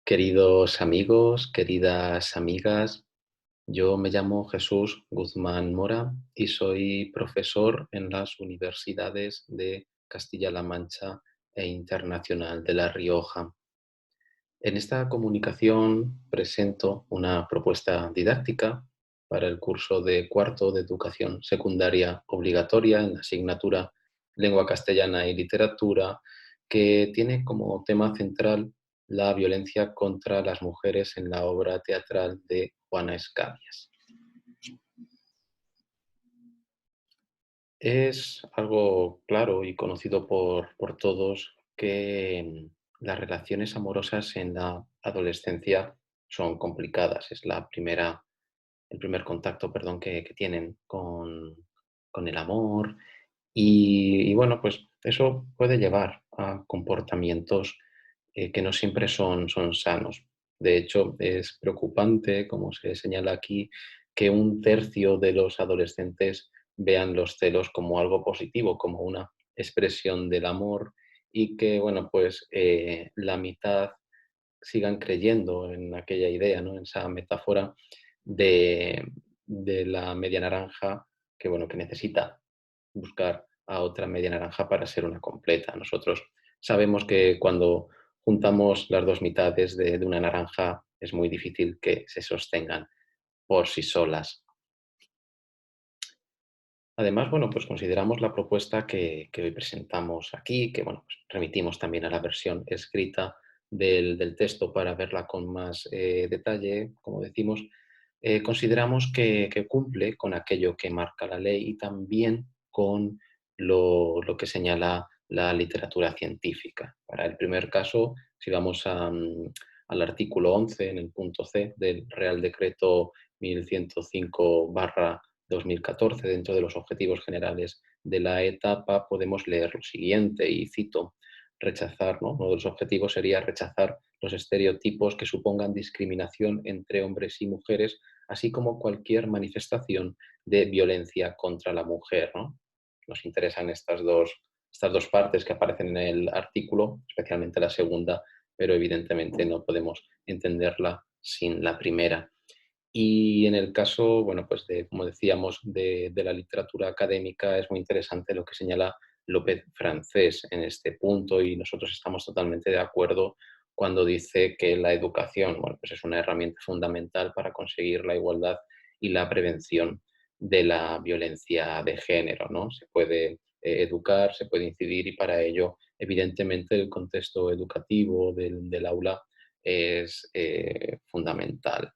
Queridos amigos, queridas amigas, yo me llamo Jesús Guzmán Mora y soy profesor en las universidades de Castilla-La Mancha e Internacional de La Rioja. En esta comunicación presento una propuesta didáctica para el curso de cuarto de educación secundaria obligatoria en la asignatura Lengua Castellana y Literatura, que tiene como tema central la violencia contra las mujeres en la obra teatral de Juana Escabias. Es algo claro y conocido por todos que las relaciones amorosas en la adolescencia son complicadas. Es el primer contacto, perdón, que tienen con el amor y bueno, pues eso puede llevar a comportamientos que no siempre son sanos. De hecho, es preocupante, como se señala aquí, que un tercio de los adolescentes vean los celos como algo positivo, como una expresión del amor y que, bueno, pues la mitad sigan creyendo en aquella idea, ¿no? En esa metáfora de, de la media naranja que, bueno, que necesita buscar a otra media naranja para ser una completa. Nosotros sabemos que cuando juntamos las dos mitades de una naranja es muy difícil que se sostengan por sí solas. Además, bueno, pues consideramos la propuesta que hoy presentamos aquí, que bueno, pues remitimos también a la versión escrita del texto para verla con más detalle, como decimos, consideramos que cumple con aquello que marca la ley y también con lo que señala la literatura científica. Para el primer caso, si vamos al artículo 11, en el punto C del Real Decreto 1105 2014, dentro de los objetivos generales de la etapa, podemos leer lo siguiente, y cito, rechazar, ¿no? Uno de los objetivos sería rechazar los estereotipos que supongan discriminación entre hombres y mujeres, así como cualquier manifestación de violencia contra la mujer, ¿no? Nos interesan estas dos partes que aparecen en el artículo, especialmente la segunda, pero evidentemente no podemos entenderla sin la primera. Y en el caso, bueno, pues de, como decíamos, de la literatura académica, es muy interesante lo que señala López Francés en este punto y nosotros estamos totalmente de acuerdo cuando dice que la educación, bueno, pues es una herramienta fundamental para conseguir la igualdad y la prevención de la violencia de género, ¿no? Se puede educar, se puede incidir y para ello, evidentemente, el contexto educativo del aula es fundamental.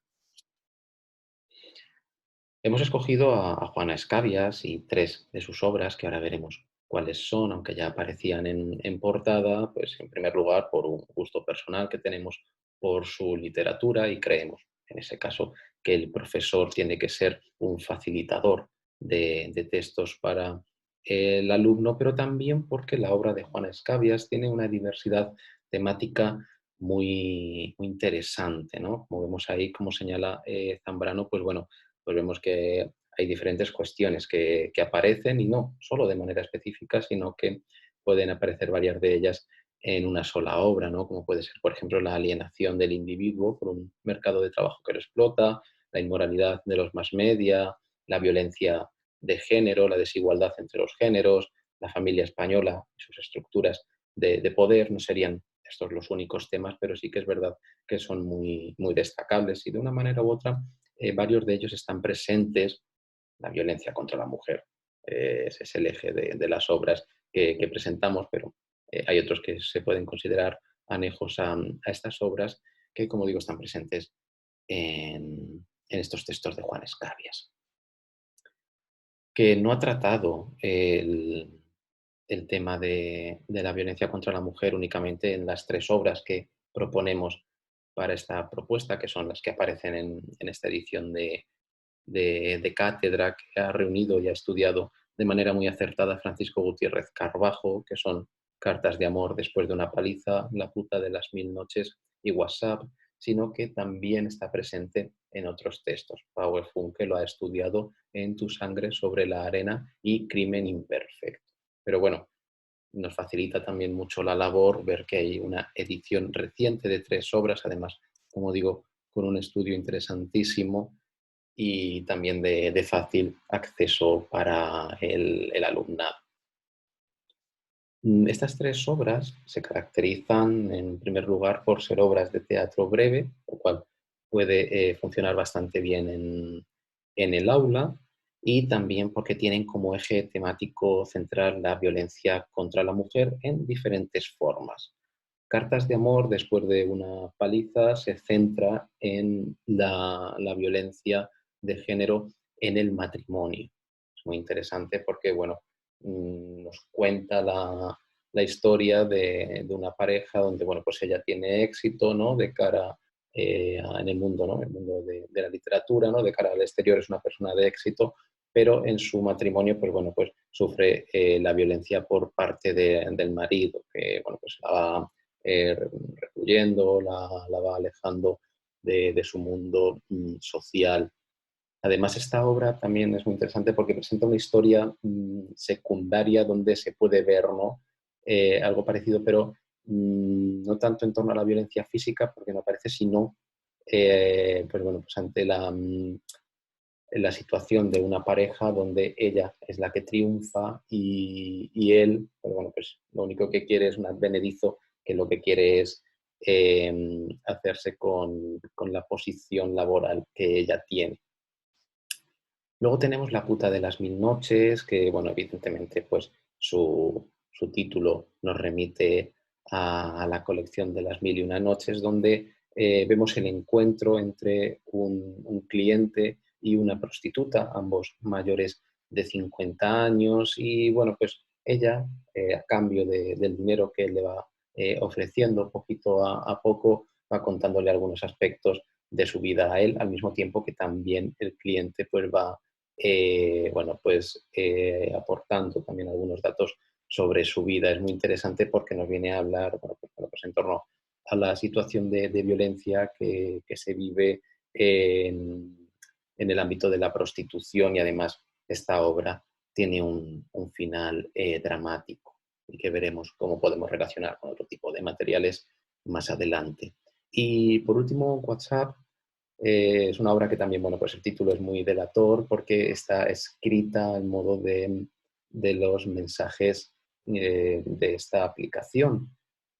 Hemos escogido a Juana Escabias y tres de sus obras, que ahora veremos cuáles son, aunque ya aparecían en portada, pues en primer lugar por un gusto personal que tenemos por su literatura y creemos, en ese caso, que el profesor tiene que ser un facilitador de textos para el alumno, pero también porque la obra de Juana Escabias tiene una diversidad temática muy interesante, ¿no? Como vemos ahí, como señala Zambrano, pues bueno, pues vemos que hay diferentes cuestiones que aparecen y no solo de manera específica, sino que pueden aparecer varias de ellas en una sola obra, ¿no? Como puede ser, por ejemplo, la alienación del individuo por un mercado de trabajo que lo explota, la inmoralidad de los más media, la violencia de género, la desigualdad entre los géneros, la familia española y sus estructuras de poder. No serían estos los únicos temas, pero sí que es verdad que son muy destacables y de una manera u otra varios de ellos están presentes, la violencia contra la mujer. Ese es el eje de las obras que presentamos, pero hay otros que se pueden considerar anejos a estas obras que, como digo, están presentes en estos textos de Juan Escabias, que no ha tratado el tema de la violencia contra la mujer únicamente en las tres obras que proponemos para esta propuesta, que son las que aparecen en esta edición de cátedra que ha reunido y ha estudiado de manera muy acertada Francisco Gutiérrez Carbajo, que son Cartas de amor después de una paliza, La puta de las mil noches y WhatsApp, sino que también está presente en otros textos. Power Funke lo ha estudiado en Tu sangre sobre la arena y Crimen imperfecto. Pero bueno, nos facilita también mucho la labor ver que hay una edición reciente de 3 obras, además, como digo, con un estudio interesantísimo y también de fácil acceso para el alumnado. Estas 3 obras se caracterizan, en primer lugar, por ser obras de teatro breve, lo cual puede funcionar bastante bien en el aula, y también porque tienen como eje temático central la violencia contra la mujer en diferentes formas. Cartas de amor, después de una paliza, se centra en la violencia de género en el matrimonio. Es muy interesante porque, bueno, nos cuenta la historia de una pareja donde, bueno, pues ella tiene éxito, ¿no? De cara en el mundo, ¿no? El mundo de la literatura, ¿no? De cara al exterior es una persona de éxito, pero en su matrimonio, pues bueno, pues sufre la violencia por parte del marido, que, bueno, pues la va recluyendo, la va alejando de su mundo social. Además, esta obra también es muy interesante porque presenta una historia secundaria donde se puede ver, ¿no? Algo parecido, pero no tanto en torno a la violencia física, porque no aparece, sino pues bueno, pues ante la situación de una pareja donde ella es la que triunfa y él, pues bueno, pues lo único que quiere es un advenedizo que lo que quiere es hacerse con la posición laboral que ella tiene. Luego tenemos La puta de las mil noches, que, bueno, evidentemente, pues su título nos remite a la colección de las mil y una noches, donde vemos el encuentro entre un cliente y una prostituta, ambos mayores de 50 años, y bueno, pues ella, a cambio del dinero que él le va ofreciendo poquito a poco, va contándole algunos aspectos de su vida a él, al mismo tiempo que también el cliente pues va bueno, pues aportando también algunos datos sobre su vida. Es muy interesante porque nos viene a hablar, bueno, pues en torno a la situación de violencia que se vive en el ámbito de la prostitución, y además esta obra tiene un final dramático y que veremos cómo podemos relacionar con otro tipo de materiales más adelante. Y por último, WhatsApp es una obra que también, bueno, pues el título es muy delator porque está escrita en modo de los mensajes de esta aplicación.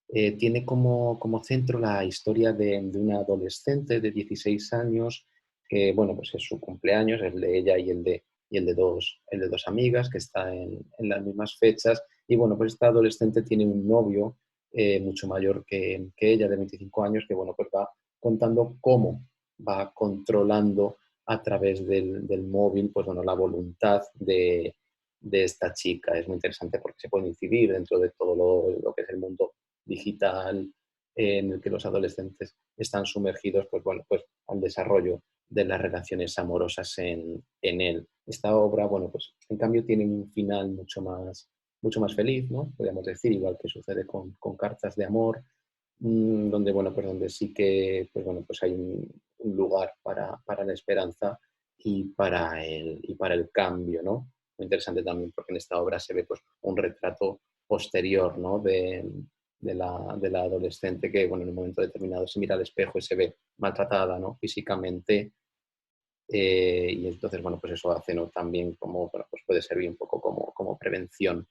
Tiene como centro la historia de una adolescente de 16 años que, bueno, pues es su cumpleaños, el de ella y el de dos amigas que está en las mismas fechas. Y bueno, pues esta adolescente tiene un novio mucho mayor que ella, de 25 años, que, bueno, pues va contando cómo va controlando a través del móvil, pues bueno, la voluntad de esta chica. Es muy interesante porque se puede incidir dentro de todo lo que es el mundo digital en el que los adolescentes están sumergidos, pues bueno, pues al desarrollo de las relaciones amorosas en él. Esta obra, bueno, pues en cambio tiene un final mucho más feliz, ¿no? Podríamos decir, igual que sucede con Cartas de amor, donde, bueno, pues donde sí que, pues bueno, pues hay un lugar para la esperanza y para el cambio, ¿no? Muy interesante también porque en esta obra se ve, pues, un retrato posterior, ¿no? De la adolescente que, bueno, en un momento determinado se mira al espejo y se ve maltratada, ¿no? Físicamente, y entonces, bueno, pues eso hace, ¿no? También como, bueno, pues puede servir un poco como prevención.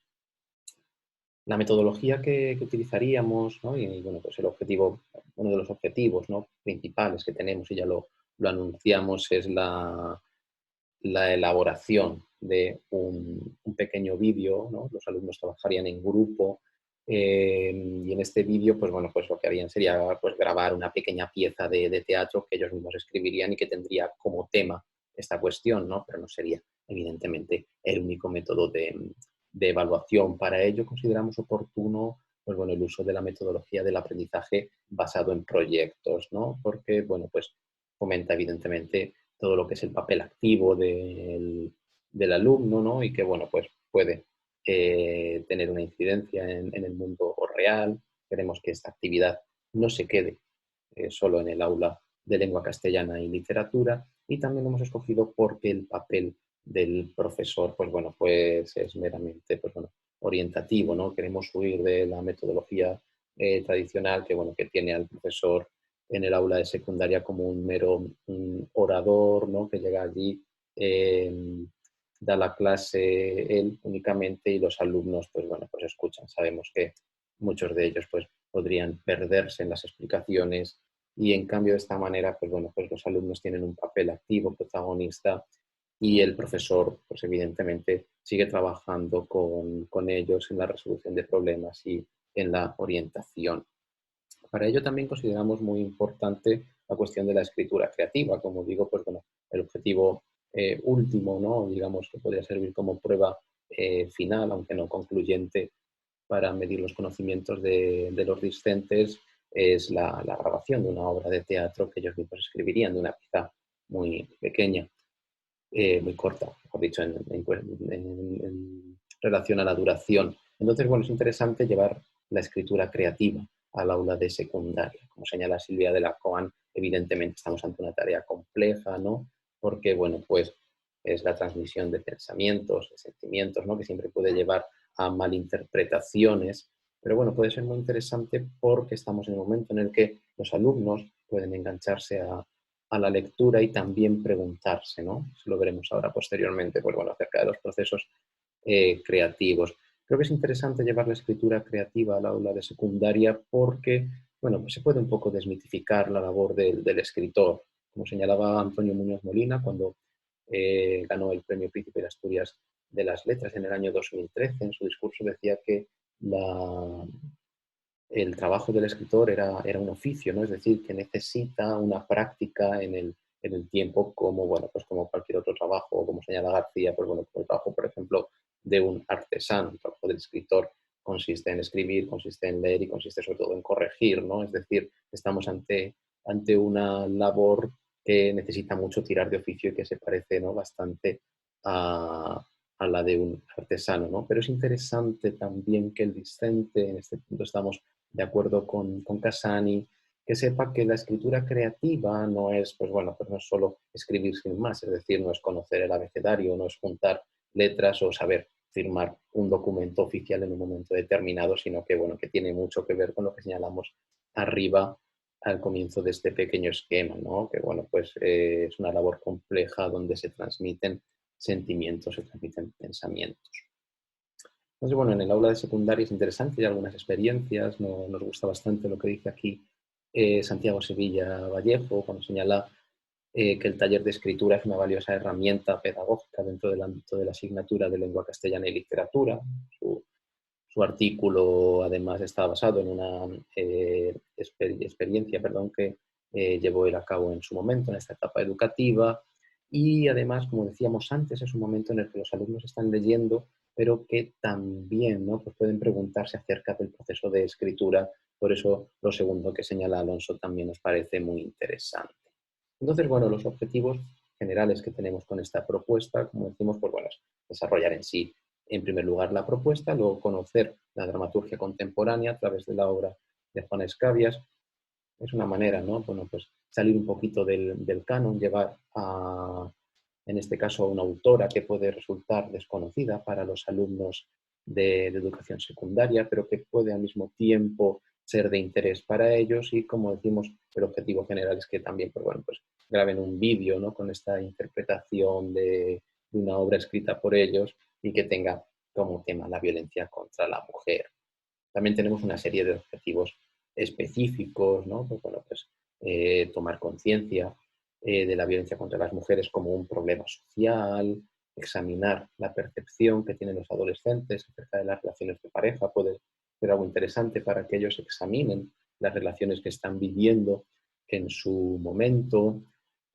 La metodología que utilizaríamos, ¿no? Y bueno, pues uno de los objetivos, ¿no? principales que tenemos, y ya lo anunciamos, es la elaboración de un pequeño vídeo, ¿no? Los alumnos trabajarían en grupo y en este vídeo, pues bueno, pues lo que harían sería, pues, grabar una pequeña pieza de teatro que ellos mismos escribirían y que tendría como tema esta cuestión, ¿no? Pero no sería, evidentemente, el único método de evaluación. Para ello consideramos oportuno, pues bueno, el uso de la metodología del aprendizaje basado en proyectos, ¿no? Porque, bueno, pues fomenta evidentemente todo lo que es el papel activo del alumno, ¿no? Y que, bueno, pues puede tener una incidencia en el mundo real. Queremos que esta actividad no se quede solo en el aula de lengua castellana y literatura, y también lo hemos escogido porque el papel del profesor, pues bueno, pues es meramente, pues bueno, orientativo, ¿no? Queremos huir de la metodología tradicional que, bueno, que tiene al profesor en el aula de secundaria como un mero orador, ¿no? Que llega allí, da la clase él únicamente y los alumnos, pues bueno, pues escuchan. Sabemos que muchos de ellos pues podrían perderse en las explicaciones y en cambio de esta manera, pues bueno, pues los alumnos tienen un papel activo, protagonista y el profesor, pues evidentemente sigue trabajando con ellos en la resolución de problemas y en la orientación. Para ello también consideramos muy importante la cuestión de la escritura creativa. Como digo, pues bueno, el objetivo último, ¿no? Digamos que podría servir como prueba final, aunque no concluyente, para medir los conocimientos de los discentes, es la grabación de una obra de teatro que ellos mismos escribirían, de una pieza muy pequeña, muy corta, mejor dicho, en relación a la duración. Entonces, bueno, es interesante llevar la escritura creativa al aula de secundaria. Como señala Silvia de la Coan, evidentemente estamos ante una tarea compleja, ¿no? Porque, bueno, pues es la transmisión de pensamientos, de sentimientos, ¿no? Que siempre puede llevar a malinterpretaciones, pero bueno, puede ser muy interesante porque estamos en el momento en el que los alumnos pueden engancharse a la lectura y también preguntarse, ¿no? Eso lo veremos ahora posteriormente, pues bueno, acerca de los procesos creativos. Creo que es interesante llevar la escritura creativa al aula de secundaria porque, bueno, pues se puede un poco desmitificar la labor del escritor. Como señalaba Antonio Muñoz Molina cuando ganó el Premio Príncipe de Asturias de las Letras en el año 2013, en su discurso decía que el trabajo del escritor era un oficio, ¿no? Es decir, que necesita una práctica en el tiempo como, bueno, pues como cualquier otro trabajo, como señala García, pues bueno, como el trabajo, por ejemplo, de un artesano. El trabajo del escritor consiste en escribir, consiste en leer y consiste sobre todo en corregir, ¿no? Es decir, estamos ante una labor que necesita mucho tirar de oficio y que se parece, ¿no? Bastante a la de un artesano, ¿no? Pero es interesante también que el discente, en este punto estamos de acuerdo con Casani, que sepa que la escritura creativa no es, pues bueno, pues no es solo escribir sin más, es decir, no es conocer el abecedario, no es juntar letras o saber firmar un documento oficial en un momento determinado, sino que, bueno, que tiene mucho que ver con lo que señalamos arriba al comienzo de este pequeño esquema, ¿no? Que, bueno, pues es una labor compleja donde se transmiten sentimientos, se transmiten pensamientos. Entonces, bueno, en el aula de secundaria es interesante, hay algunas experiencias, nos gusta bastante lo que dice aquí Santiago Sevilla Vallejo, cuando señala que el taller de escritura es una valiosa herramienta pedagógica dentro del ámbito de la asignatura de lengua castellana y literatura. Su artículo, además, está basado en una experiencia, perdón, que llevó él a cabo en su momento, en esta etapa educativa. Y además, como decíamos antes, es un momento en el que los alumnos están leyendo, pero que también, ¿no? Pues pueden preguntarse acerca del proceso de escritura. Por eso, lo segundo que señala Alonso también nos parece muy interesante. Entonces, bueno, los objetivos generales que tenemos con esta propuesta, como decimos, pues bueno, es desarrollar en sí en primer lugar la propuesta, luego conocer la dramaturgia contemporánea a través de la obra de Juan Escabias. Es una manera, ¿no? Bueno, pues salir un poquito del canon, llevar en este caso, a una autora que puede resultar desconocida para los alumnos de educación secundaria, pero que puede al mismo tiempo ser de interés para ellos y, como decimos, el objetivo general es que también, pues bueno, pues graben un vídeo, ¿no? Con esta interpretación de una obra escrita por ellos y que tenga como tema la violencia contra la mujer. También tenemos una serie de objetivos específicos, ¿no? Pues, bueno, pues tomar conciencia de la violencia contra las mujeres como un problema social, examinar la percepción que tienen los adolescentes acerca de las relaciones de pareja, puede ser algo interesante para que ellos examinen las relaciones que están viviendo en su momento,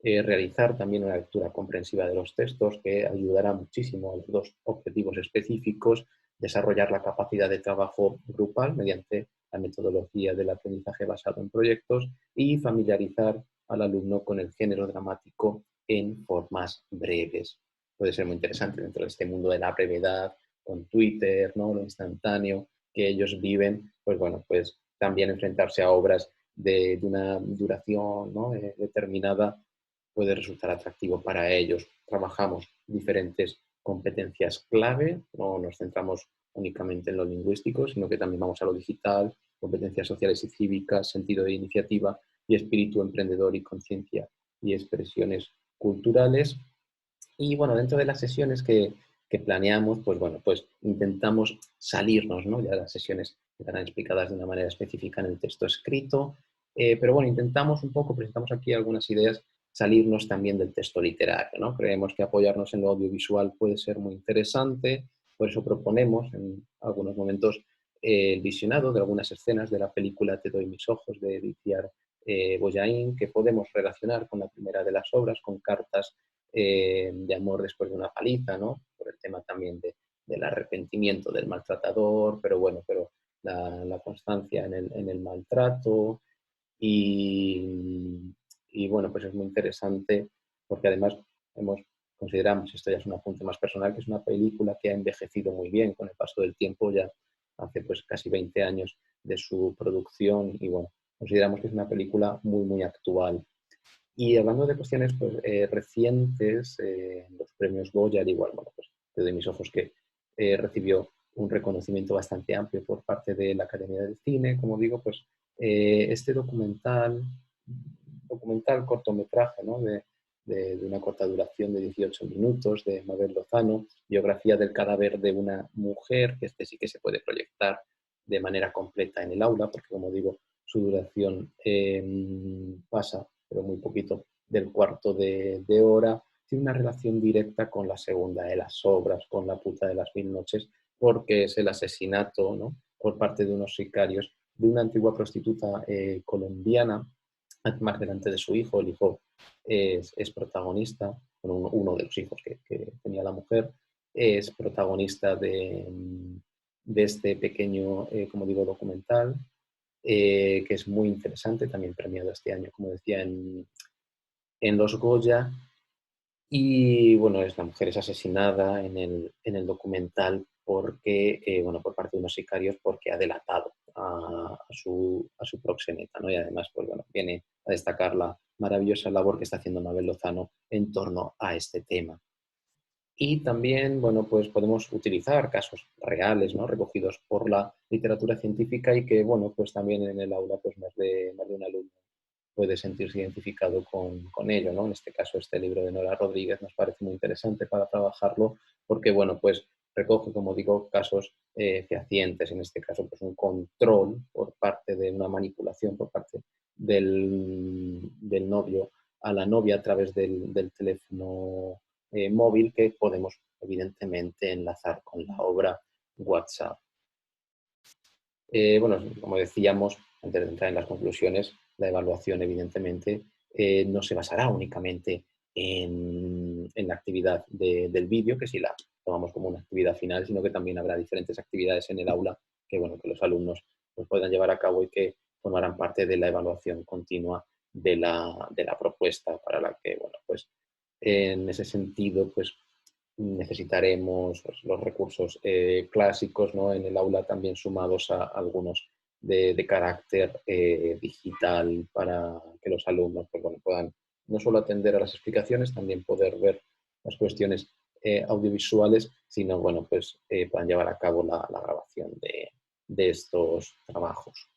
realizar también una lectura comprensiva de los textos que ayudará muchísimo a los dos objetivos específicos, desarrollar la capacidad de trabajo grupal mediante la metodología del aprendizaje basado en proyectos y familiarizar al alumno con el género dramático en formas breves. Puede ser muy interesante dentro de este mundo de la brevedad, con Twitter, ¿no? Lo instantáneo que ellos viven, pues bueno, pues también enfrentarse a obras de una duración, ¿no? Determinada puede resultar atractivo para ellos. Trabajamos diferentes competencias clave, no nos centramos únicamente en lo lingüístico, sino que también vamos a lo digital, competencias sociales y cívicas, sentido de iniciativa y espíritu emprendedor y conciencia y expresiones culturales. Y bueno, dentro de las sesiones que planeamos, pues bueno, pues intentamos salirnos, ¿no? Ya las sesiones estarán explicadas de una manera específica en el texto escrito, pero bueno, intentamos un poco, presentamos aquí algunas ideas, salirnos también del texto literario, ¿no? Creemos que apoyarnos en lo audiovisual puede ser muy interesante, por eso proponemos en algunos momentos el visionado de algunas escenas de la película Te doy mis ojos de Ediciar Boyaín, que podemos relacionar con la primera de las obras, con cartas de amor después de una paliza, ¿no? Por el tema también del arrepentimiento del maltratador, pero bueno, pero la constancia en el maltrato y bueno, pues es muy interesante porque además consideramos, esto ya es un apunte más personal, que es una película que ha envejecido muy bien con el paso del tiempo, ya hace pues casi 20 años de su producción y bueno, consideramos que es una película muy, muy actual. Y hablando de cuestiones pues, recientes, los premios Goya, al igual, bueno, pues Te doy mis ojos que recibió un reconocimiento bastante amplio por parte de la Academia del Cine, como digo, pues este documental cortometraje, ¿no? De una corta duración de 18 minutos de Mabel Lozano, biografía del cadáver de una mujer, que este sí que se puede proyectar de manera completa en el aula, porque como digo, su duración pasa pero muy poquito, del cuarto de hora, tiene una relación directa con la segunda de las obras, con La puta de las mil noches, porque es el asesinato, ¿no? Por parte de unos sicarios de una antigua prostituta colombiana, más delante de su hijo. El hijo es protagonista, bueno, uno de los hijos que tenía la mujer, es protagonista de este pequeño, como digo, documental, que es muy interesante, también premiado este año, como decía, en los Goya. Y bueno, la mujer es asesinada en el documental porque, bueno, por parte de unos sicarios porque ha delatado a su proxeneta, ¿no? Y además, pues bueno, viene a destacar la maravillosa labor que está haciendo Mabel Lozano en torno a este tema. Y también, bueno, pues podemos utilizar casos reales, ¿no? Recogidos por la literatura científica y que, bueno, pues también en el aula, pues más de un alumno puede sentirse identificado con ello, ¿no? En este caso, este libro de Nora Rodríguez nos parece muy interesante para trabajarlo porque, bueno, pues recoge, como digo, casos fehacientes, en este caso, pues un control por parte de una manipulación por parte del novio a la novia a través del teléfono móvil que podemos, evidentemente, enlazar con la obra WhatsApp. Bueno, como decíamos, antes de entrar en las conclusiones, la evaluación, evidentemente, no se basará únicamente en la actividad del vídeo, que si la tomamos como una actividad final, sino que también habrá diferentes actividades en el aula que, bueno, que los alumnos pues, puedan llevar a cabo y que formarán parte de la evaluación continua de la propuesta, para la que, bueno, pues en ese sentido, pues necesitaremos pues, los recursos clásicos, ¿no? En el aula también sumados a algunos de carácter digital para que los alumnos pues, bueno, puedan no solo atender a las explicaciones, también poder ver las cuestiones audiovisuales, sino bueno, pues, puedan llevar a cabo la grabación de estos trabajos.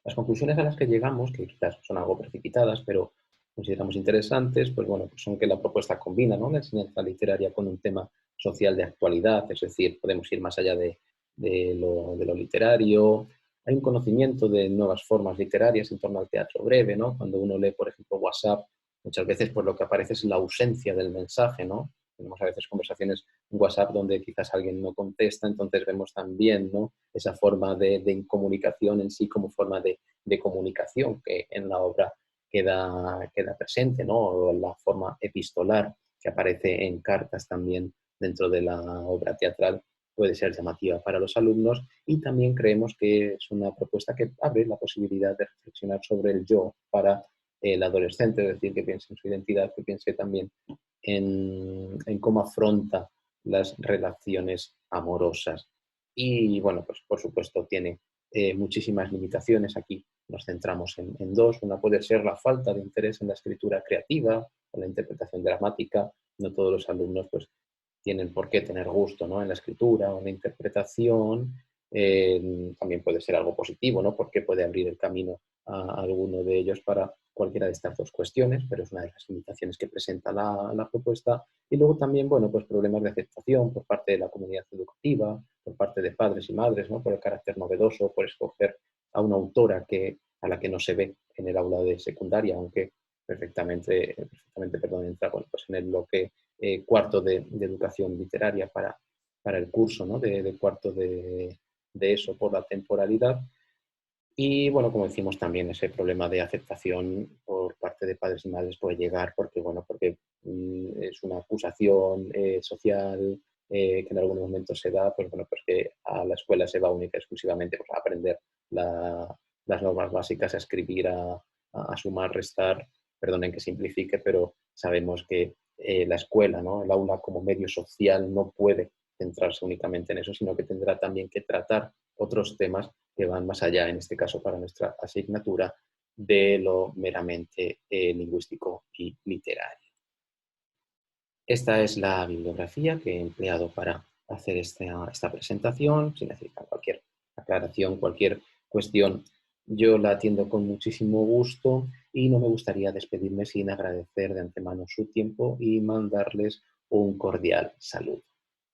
Las conclusiones a las que llegamos, que quizás son algo precipitadas, pero consideramos interesantes, pues bueno, pues son que la propuesta combina, ¿no? La enseñanza literaria con un tema social de actualidad, es decir, podemos ir más allá de lo literario. Hay un conocimiento de nuevas formas literarias en torno al teatro breve, ¿no? Cuando uno lee, por ejemplo, WhatsApp, muchas veces pues, lo que aparece es la ausencia del mensaje, ¿no? Tenemos a veces conversaciones en WhatsApp donde quizás alguien no contesta, entonces vemos también, ¿no? Esa forma de comunicación en sí como forma de comunicación que en la obra queda presente, ¿no? O la forma epistolar que aparece en cartas también dentro de la obra teatral puede ser llamativa para los alumnos y también creemos que es una propuesta que abre la posibilidad de reflexionar sobre el yo para el adolescente, es decir, que piense en su identidad, que piense también en cómo afronta las relaciones amorosas. Y bueno, pues por supuesto tiene muchísimas limitaciones. Aquí nos centramos en dos. Una puede ser la falta de interés en la escritura creativa o la interpretación dramática. No todos los alumnos pues, tienen por qué tener gusto, ¿no?, en la escritura o en la interpretación. También puede ser algo positivo, ¿no?, porque puede abrir el camino a alguno de ellos para cualquiera de estas dos cuestiones, pero es una de las limitaciones que presenta la propuesta. Y luego también, bueno, pues problemas de aceptación por parte de la comunidad educativa, por parte de padres y madres, ¿no?, por el carácter novedoso, por escoger a una autora a la que no se ve en el aula de secundaria, aunque perfectamente, perdón, entra, bueno, pues en el bloque cuarto de educación literaria para el curso, ¿no?, de cuarto de eso por la temporalidad. Y bueno, como decimos también, ese problema de aceptación por parte de padres y madres puede llegar porque, bueno, porque es una acusación social que en algunos momentos se da, pues bueno, pues que a la escuela se va única y exclusivamente pues, a aprender las normas básicas, a escribir, a sumar, restar, perdonen que simplifique, pero sabemos que la escuela, ¿no?, el aula como medio social no puede centrarse únicamente en eso, sino que tendrá también que tratar otros temas que van más allá, en este caso para nuestra asignatura, de lo meramente lingüístico y literario. Esta es la bibliografía que he empleado para hacer esta presentación. Si necesitan cualquier aclaración, cualquier cuestión, yo la atiendo con muchísimo gusto y no me gustaría despedirme sin agradecer de antemano su tiempo y mandarles un cordial saludo.